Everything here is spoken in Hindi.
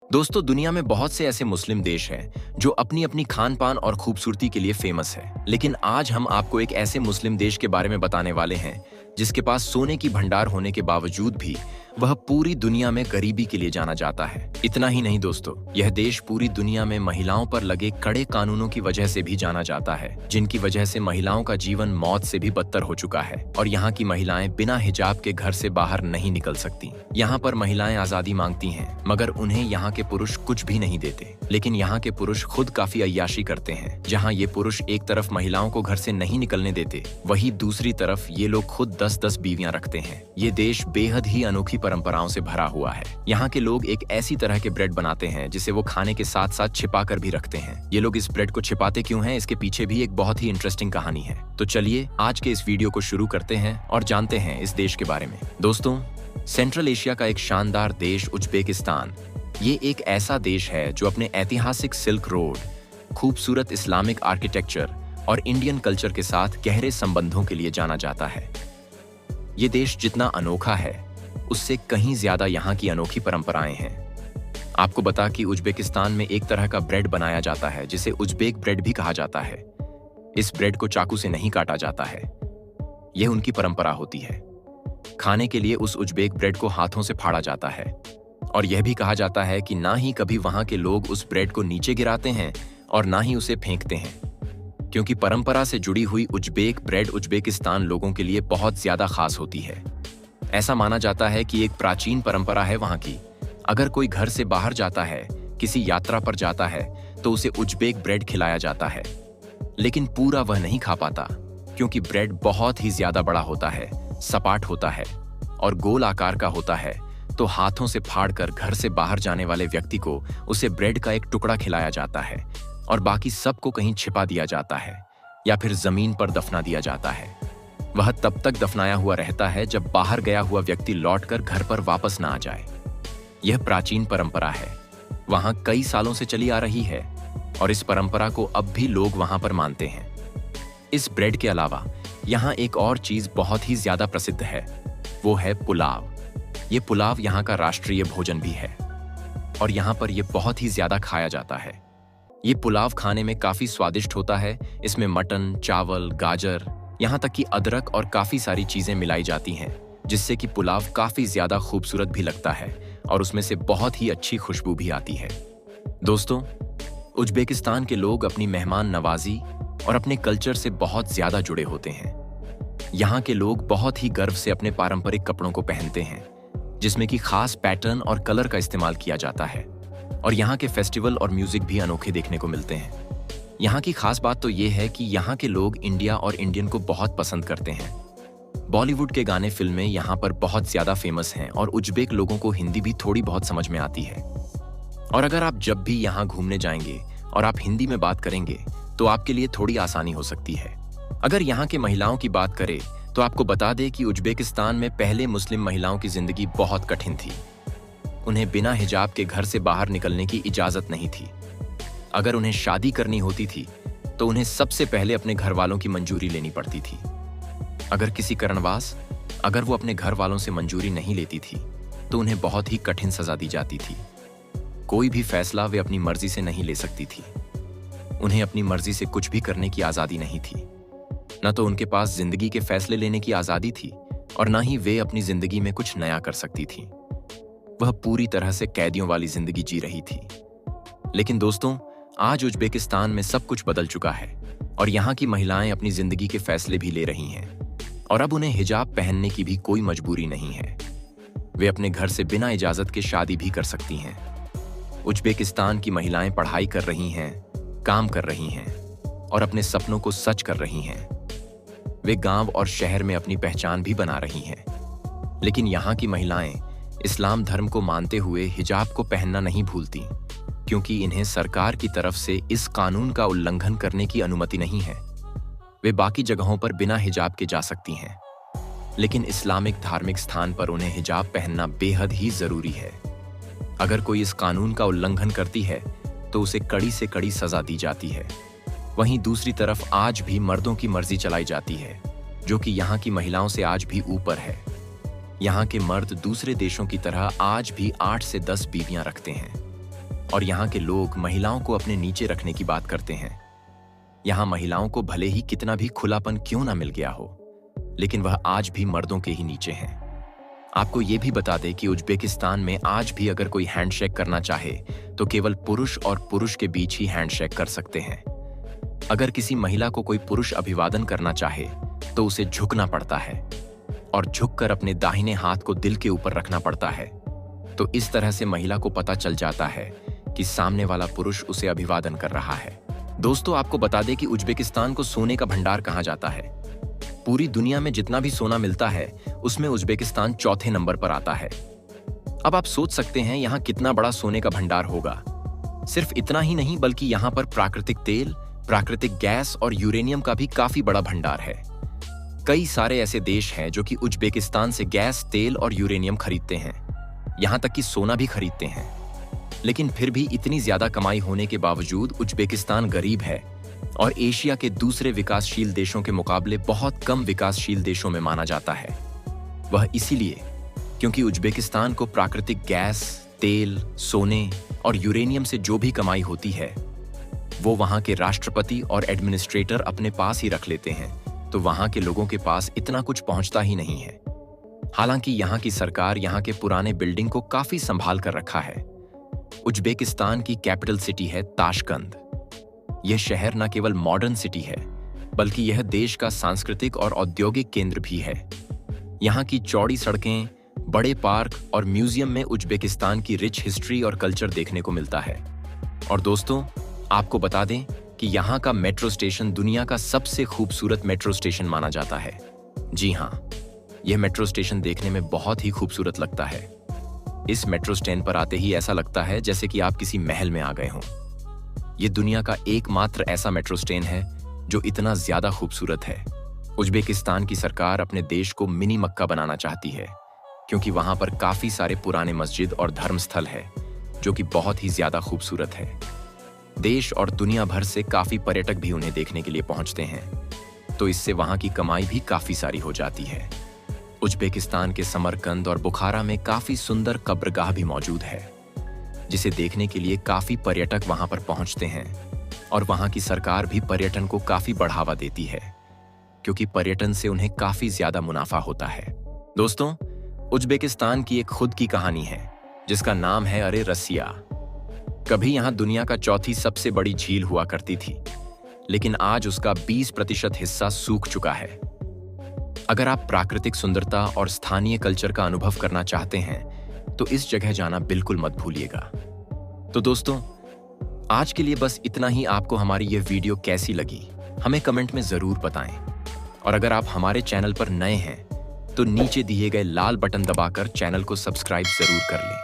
दोस्तों, दुनिया में बहुत से ऐसे मुस्लिम देश हैं जो अपनी अपनी खान पान और खूबसूरती के लिए फेमस है। लेकिन आज हम आपको एक ऐसे मुस्लिम देश के बारे में बताने वाले हैं जिसके पास सोने की भंडार होने के बावजूद भी वह पूरी दुनिया में गरीबी के लिए जाना जाता है। इतना ही नहीं दोस्तों, यह देश पूरी दुनिया में महिलाओं पर लगे कड़े कानूनों की वजह से भी जाना जाता है, जिनकी वजह से महिलाओं का जीवन मौत से भी बदतर हो चुका है। और यहाँ की महिलाएं बिना हिजाब के घर से बाहर नहीं निकल सकती। यहाँ पर महिलाएं आजादी मांगती हैं, मगर उन्हें यहाँ के पुरुष कुछ भी नहीं देते। लेकिन यहाँ के पुरुष खुद काफी अय्याशी करते हैं। जहाँ ये पुरुष एक तरफ महिलाओं को घर से नहीं निकलने देते, वहीं दूसरी तरफ ये लोग खुद 10-10 बीवियां रखते हैं। ये देश बेहद ही अनोखी परंपराओं से भरा हुआ है। यहाँ के लोग एक ऐसी तरह के ब्रेड बनाते हैं जिसे वो खाने के साथ साथ छिपा कर भी रखते हैं। ये लोग इस ब्रेड को छिपाते क्यों हैं, इसके पीछे भी एक बहुत ही इंटरेस्टिंग कहानी है। तो चलिए आज के इस वीडियो को शुरू करते हैं और जानते हैं इस देश के बारे में। दोस्तों, सेंट्रल एशिया का एक शानदार देश उज्बेकिस्तान, ये एक ऐसा देश है जो अपने ऐतिहासिक सिल्क रोड, खूबसूरत इस्लामिक आर्किटेक्चर और इंडियन कल्चर के साथ गहरे संबंधों के लिए जाना जाता है। ये देश जितना अनोखा है, उससे कहीं ज्यादा यहाँ की अनोखी परंपराएं हैं। आपको बता कि उज्बेकिस्तान में एक तरह का ब्रेड बनाया जाता है जिसे उज्बेक ब्रेड भी कहा जाता है। इस ब्रेड को चाकू से नहीं काटा जाता है, यह उनकी परंपरा होती है। खाने के लिए उस उज्बेक ब्रेड को हाथों से फाड़ा जाता है और यह भी कहा जाता है कि ना ही कभी वहां के लोग उस ब्रेड को नीचे गिराते हैं और ना ही उसे फेंकते हैं, क्योंकि परंपरा से जुड़ी हुई उज्बेक ब्रेड उज्बेकिस्तान लोगों के लिए बहुत ज्यादा खास होती है। ऐसा माना जाता है कि एक प्राचीन परंपरा है वहां की। अगर कोई घर से बाहर जाता है, किसी यात्रा पर जाता है, तो उसे उज्बेक ब्रेड खिलाया जाता है। लेकिन पूरा वह नहीं खा पाता, क्योंकि ब्रेड बहुत ही ज्यादा बड़ा होता है, सपाट होता है और गोल आकार का होता है। तो हाथों से फाड़कर घर से बाहर जाने वाले व्यक्ति को उसे ब्रेड का एक टुकड़ा खिलाया जाता है और बाकी सबको कहीं छिपा दिया जाता है या फिर जमीन पर दफना दिया जाता है। वह तब तक दफनाया हुआ रहता है जब बाहर गया हुआ व्यक्ति लौटकर घर पर वापस ना आ जाए। यह प्राचीन परंपरा है, वहां कई सालों से चली आ रही है और इस परंपरा को अब भी लोग वहां पर मानते हैं। इस ब्रेड के अलावा यहाँ एक और चीज बहुत ही ज्यादा प्रसिद्ध है, वो है पुलाव। ये पुलाव यहाँ का राष्ट्रीय भोजन भी है और यहाँ पर यह बहुत ही ज्यादा खाया जाता है। ये पुलाव खाने में काफी स्वादिष्ट होता है। इसमें मटन, चावल, गाजर, यहाँ तक कि अदरक और काफी सारी चीजें मिलाई जाती हैं, जिससे कि पुलाव काफी ज्यादा खूबसूरत भी लगता है और उसमें से बहुत ही अच्छी खुशबू भी आती है। दोस्तों, उज्बेकिस्तान के लोग अपनी मेहमान नवाजी और अपने कल्चर से बहुत ज्यादा जुड़े होते हैं। यहाँ के लोग बहुत ही गर्व से अपने पारंपरिक कपड़ों को पहनते हैं, जिसमें कि खास पैटर्न और कलर का इस्तेमाल किया जाता है। और यहाँ के फेस्टिवल और म्यूजिक भी अनोखे देखने को मिलते हैं। यहाँ की खास बात तो ये है कि यहाँ के लोग इंडिया और इंडियन को बहुत पसंद करते हैं। बॉलीवुड के गाने, फिल्में यहाँ पर बहुत ज्यादा फेमस हैं और उज्बेक लोगों को हिंदी भी थोड़ी बहुत समझ में आती है। और अगर आप जब भी यहाँ घूमने जाएंगे और आप हिंदी में बात करेंगे तो आपके लिए थोड़ी आसानी हो सकती है। अगर यहाँ के महिलाओं की बात करें तो आपको बता दें कि उज्बेकिस्तान में पहले मुस्लिम महिलाओं की जिंदगी बहुत कठिन थी। उन्हें बिना हिजाब के घर से बाहर निकलने की इजाजत नहीं थी। अगर उन्हें शादी करनी होती थी तो उन्हें सबसे पहले अपने घर वालों की मंजूरी लेनी पड़ती थी। अगर किसी कारणवश अगर वो अपने घर वालों से मंजूरी नहीं लेती थी तो उन्हें बहुत ही कठिन सजा दी जाती थी। कोई भी फैसला वे अपनी मर्जी से नहीं ले सकती थी। उन्हें अपनी मर्जी से कुछ भी करने की आजादी नहीं थी। न तो उनके पास जिंदगी के फैसले लेने की आजादी थी और न ही वे अपनी जिंदगी में कुछ नया कर सकती थी। वह पूरी तरह से कैदियों वाली जिंदगी जी रही थी। लेकिन दोस्तों, आज उज्बेकिस्तान में सब कुछ बदल चुका है और यहाँ की महिलाएं अपनी जिंदगी के फैसले भी ले रही हैं और अब उन्हें हिजाब पहनने की भी कोई मजबूरी नहीं है। वे अपने घर से बिना इजाजत के शादी भी कर सकती हैं। उज्बेकिस्तान की महिलाएं पढ़ाई कर रही हैं, काम कर रही हैं और अपने सपनों को सच कर रही हैं। वे गांव और शहर में अपनी पहचान भी बना रही हैं। लेकिन यहाँ की महिलाएं इस्लाम धर्म को मानते हुए हिजाब को पहनना नहीं भूलती, क्योंकि इन्हें सरकार की तरफ से इस कानून का उल्लंघन करने की अनुमति नहीं है। वे बाकी जगहों पर बिना हिजाब के जा सकती हैं, लेकिन इस्लामिक धार्मिक स्थान पर उन्हें हिजाब पहनना बेहद ही जरूरी है। अगर कोई इस कानून का उल्लंघन करती है तो उसे कड़ी से कड़ी सजा दी जाती है। वहीं दूसरी तरफ आज भी मर्दों की मर्जी चलाई जाती है, जो कि यहाँ की महिलाओं से आज भी ऊपर है। यहाँ के मर्द दूसरे देशों की तरह आज भी 8 से 10 बीवियां रखते हैं। और यहाँ के लोग महिलाओं को अपने नीचे रखने की बात करते हैं। यहाँ महिलाओं को भले ही कितना भी खुलापन क्यों ना मिल गया हो, लेकिन वह आज भी मर्दों के ही नीचे हैं। आपको ये भी बता दें कि उज्बेकिस्तान में आज भी अगर कोई हैंडशेक करना चाहे तो केवल पुरुष और पुरुष के बीच ही हैंडशेक कर सकते हैं। अगर किसी महिला को कोई पुरुष अभिवादन करना चाहे तो उसे झुकना पड़ता है और झुककर अपने दाहिने हाथ को दिल के ऊपर रखना पड़ता है। तो इस तरह से महिला को पता चल जाता है कि सामने वाला पुरुष उसे अभिवादन कर रहा है। दोस्तों, आपको बता दें कि उज्बेकिस्तान को सोने का भंडार कहा जाता है। पूरी दुनिया में जितना भी सोना मिलता है उसमें उज्बेकिस्तान चौथे नंबर पर आता है। अब आप सोच सकते हैं यहाँ कितना बड़ा सोने का भंडार होगा। सिर्फ इतना ही नहीं बल्कि यहाँ पर प्राकृतिक तेल, प्राकृतिक गैस और यूरेनियम का भी काफी बड़ा भंडार है। कई सारे ऐसे देश हैं जो कि उज्बेकिस्तान से गैस, तेल और यूरेनियम खरीदते हैं, यहाँ तक कि सोना भी खरीदते हैं। लेकिन फिर भी इतनी ज्यादा कमाई होने के बावजूद उज्बेकिस्तान गरीब है और एशिया के दूसरे विकासशील देशों के मुकाबले बहुत कम विकासशील देशों में माना जाता है। वह इसीलिए क्योंकि उज्बेकिस्तान को प्राकृतिक गैस, तेल, सोने और यूरेनियम से जो भी कमाई होती है वो वहां के राष्ट्रपति और एडमिनिस्ट्रेटर अपने पास ही रख लेते हैं, तो वहां के लोगों के पास इतना कुछ पहुंचता ही नहीं है। हालांकि यहाँ की सरकार यहाँ के पुराने बिल्डिंग को काफी संभाल कर रखा है। उज्बेकिस्तान की कैपिटल सिटी है ताशकंद। यह शहर न केवल मॉडर्न सिटी है बल्कि यह देश का सांस्कृतिक और औद्योगिक केंद्र भी है। यहाँ की चौड़ी सड़कें, बड़े पार्क और म्यूजियम में उज्बेकिस्तान की रिच हिस्ट्री और कल्चर देखने को मिलता है। और दोस्तों, आपको बता दें कि यहाँ का मेट्रो स्टेशन दुनिया का सबसे खूबसूरत मेट्रो स्टेशन माना जाता है। जी हाँ, यह मेट्रो स्टेशन देखने में बहुत ही खूबसूरत लगता है। इस मेट्रो स्टेशन पर आते ही ऐसा लगता है जैसे कि आप किसी महल में आ गए हों। यह दुनिया का एकमात्र ऐसा मेट्रो स्टेशन है जो इतना ज्यादा खूबसूरत है। उज्बेकिस्तान की सरकार अपने देश को मिनी मक्का बनाना चाहती है क्योंकि वहां पर काफी सारे पुराने मस्जिद और धर्मस्थल है जो कि बहुत ही ज्यादा खूबसूरत है। देश और दुनिया भर से काफी पर्यटक भी उन्हें देखने के लिए पहुंचते हैं, तो इससे वहां की कमाई भी काफी सारी हो जाती है। उज्बेकिस्तान के समरकंद और बुखारा में काफी सुंदर कब्रगाह भी मौजूद है जिसे देखने के लिए काफी पर्यटक वहां पर पहुंचते हैं और वहां की सरकार भी पर्यटन को काफी बढ़ावा देती है क्योंकि पर्यटन से उन्हें काफी ज्यादा मुनाफा होता है। दोस्तों, उज्बेकिस्तान की एक खुद की कहानी है जिसका नाम है अरे रसिया। कभी यहाँ दुनिया का चौथी सबसे बड़ी झील हुआ करती थी, लेकिन आज उसका 20% हिस्सा सूख चुका है। अगर आप प्राकृतिक सुंदरता और स्थानीय कल्चर का अनुभव करना चाहते हैं तो इस जगह जाना बिल्कुल मत भूलिएगा। तो दोस्तों, आज के लिए बस इतना ही। आपको हमारी यह वीडियो कैसी लगी हमें कमेंट में जरूर बताएं। और अगर आप हमारे चैनल पर नए हैं तो नीचे दिए गए लाल बटन दबाकर चैनल को सब्सक्राइब जरूर कर लें।